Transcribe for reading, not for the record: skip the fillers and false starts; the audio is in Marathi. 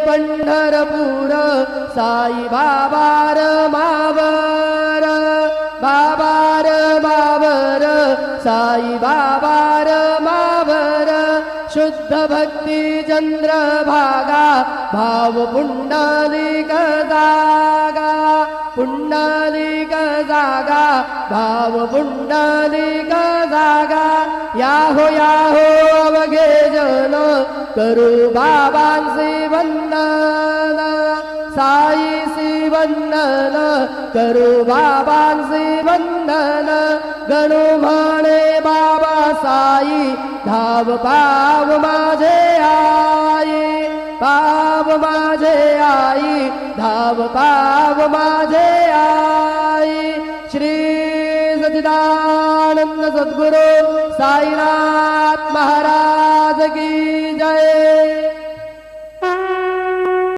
पंढरपूर साई बाबार मावर बाबार मावर साई बाबार मावर शुद्ध भक्ती चंद्रभागा भाव पुंडलिक जागा पुंडलिक जागा भाव पुंडलिक जागा याहो अवघे जन करू बाबांचे वंदन साईसी वंदन करू बाबांचे वंदन गणू म्हणे बाबा साई धाव पाव माझे आई पाव माझे आई धाव पाव माझे आई श्री सच्चिदानंद सद्गुरु साईनाथ महाराज